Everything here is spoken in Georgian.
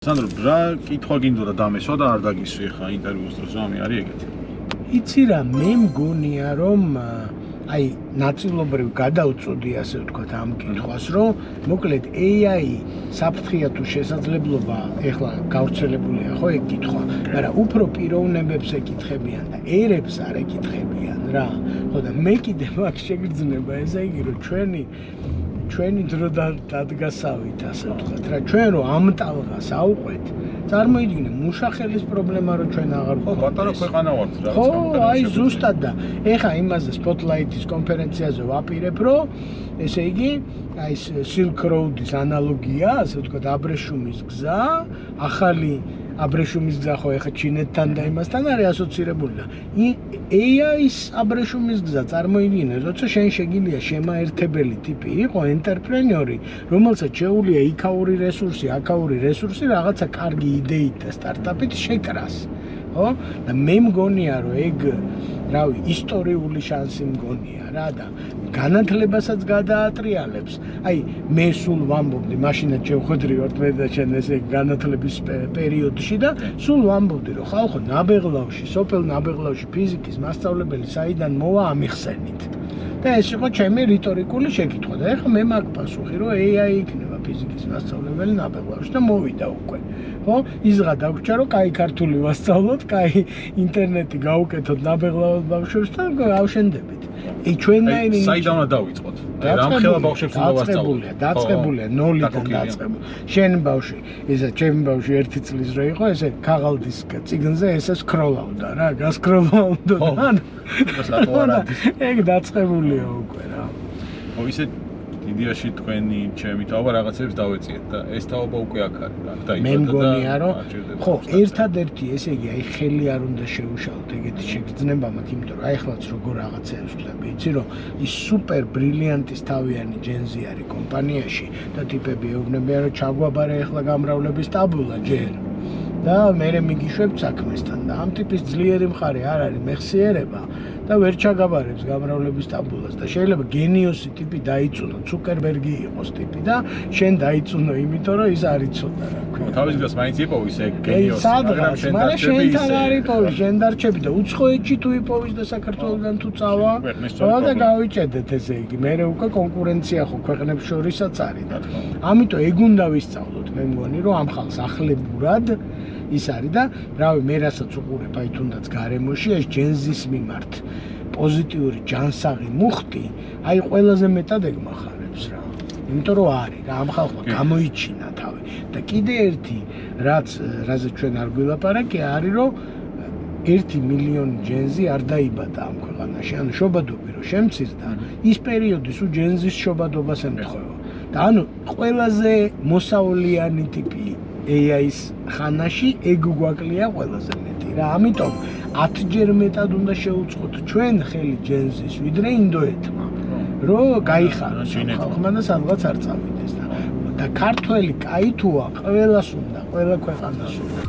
სანდრო, რა კითხვა გინდოდა დამესვა და არ დაგისვი ხა ინტერვიუს დროს ამი არის ეგეთი. იცი რა, მე მგონია რომ აი ნაწილობრივ გადავწოდი ასე ვთქვათ ამ კითხვას, რომ მოკლედ AI საფრთხეა თუ შესაძლებლობა ეხლა გავრცელებულია ხო ეგ კითხვა, მაგრამ უფრო პიროვნებებს ეკითხებიან და ერებს არ ეკითხებიან რა. ხო და მე კიდე მაგ შეგრძნება ესე იგი რომ ჩვენი დრო დადგასავით ასე ვთქვათ რა, ჩვენ რომ ამ ტალღას ავყვეთ, წარმოიდგინე მუშახელის პრობლემა რომ ჩვენ აღარ ხო, პატარა ქვეყანა ვართ რა. ხო, აი ზუსტად და ეხა იმაზე Spotlight-ის კონფერენციაზე ვაპირებ, რომ ესე იგი აი Silk Road-ის ანალოგია, ასე ვთქვათ, აბრეშუმის გზა, ახალი აბრეშუმის გზა ხო ეხა ჩინეთთან და იმასთან არის ასოცირებული და AI-ის აბრეშუმის გზა წარმოიდგინე, როცა შენ შეგიძლია შემაერთებელი ტიპი იყო ენტერპრენიორი, რომელსაც შეუძლია იქაური რესურსი, აქაური რესურსი რაღაცა კარგი იდეით და სტარტაპით შეკრას. ხო? და მე მგონია რომ ეგ რავი ისტორიული შანსი მგონია რა და განათლებასაც გადაატრიალებს. აი მე სულ ვამბობდი, მაშინაც შევხვედრი ვარ მე და შენ ესე განათლების პერიოდში და სულ ვამბობდი რომ ხალხო ნაბეღლავში, სოფელ ნაბეღლავში ფიზიკის მასწავლებელი საიდან მოვა ამიხსენით. და ეს იყო ჩემი რიტორიკული შეკითხვა და ეხლა მე მაგ პასუხი რომ AI იქნება ფიზიკის მასწავლებელი ნაბეღლავში და მოვიდა უკვე. ხო? იზღა დაგვრჩა რომ კაი ქართული ვასწავლოთ, კაი ინტერნეტი გავუკეთოთ ნაბეღლავად ბავშვებს და გავშენდებით. ჩვენნაირი საიდანვე დავიწყოთ? რამხელა ბავშვებს უნდა ვასწავლოთ? დაწყებულია ნოლიდან დაწყებული. შენ ბავშვი, ესა ჩემი ბავშვი 1 წლის რო იყო, ესე ქაღალდის წიგნზე ესე სკროლავდა რა, გასკროლავდა და ეგ დაწყებულია უკვე რა. ხო, ისე იდეაში თქვენი ჩემი თაობა რაღაცებს დავეციეთ და ეს თაობა უკვე აქ არის რა. და მე მგონია რომ ხო, ერთადერთი ესე იგი აი ხელი არ უნდა შეუშალოთ ეგეთი შეგრძნება მაქვს, იმიტომ რომ აი ახლაც როგორ რაღაცებს ვხდები, იცი რომ ის სუპერ ბრილიანტის თავიანი ჯენზი არის კომპანიაში და ტიპები ეუბნებიან რომ ჩაგვაბარე ახლა გამრავლების ტაბულა ჯერ. და მე მიგიშვებ საქმესთან და ამ ტიპის ძლიერი მხარე არ არის მეხსიერება და ვერ ჩაგაბარებს გამრავლების ტაბულას და შეიძლება გენიოსი ტიპი დაიწუნო, ცუკერბერგი იყოს ტიპი და შენ დაიწუნო იმიტომ რომ ის არ იცოდა რა ქვია. თავის გზას მაინც იპოვის ეგ გენიოსი, მაგრამ შენთან არ იპოვის, შენ დარჩები და უცხოეთში თუ იპოვის და საქართველოსთან თუ წავა, ხო და გავიჭედეთ ესე იგი. მე უკვე კონკურენცია ხო ქვეყნებს შორისაც არის და ამიტომ ეგ უნდა ვისწავლოთ, მე მგონი რომ ამ ხალხს ახლებურად ის არის და რავი მე რასაც უყურებ აი თუნდაც გარემოში ეს ჯენზის მიმართ პოზიტიური ჯანსაღი მუხტი აი ყველაზე მეტად ეგმახარებს რა. იმიტომ რომ არის რა ამ ხალხმა გამოიჩინა თავი და კიდე ერთი რაზე ჩვენ არ გვილაპარაკე არის რომ 1 მილიონი ჯენზი არ დაიბადა ამ ქვეყანაში. ანუ შობადობი რომ შემცირდა ის პერიოდი სულ ჯენზის შობადობას ემთხვევა. და ანუ ყველაზე მოსავლიანი ტიპი AI-ის ხანაში ეგ გვაკლია ყველაზე მეტი რა. ამიტომ 10-ჯერ მეტად უნდა შევუწყოთ ჩვენ ხელი ჯენზის ვიდრე ინდოეთმა. რომ გაიხაროს ხალხმა და სადღაც არ წავიდეს და ქართველი კაი თუა ყველას უნდა, ყველა ქვეყანას უნდა.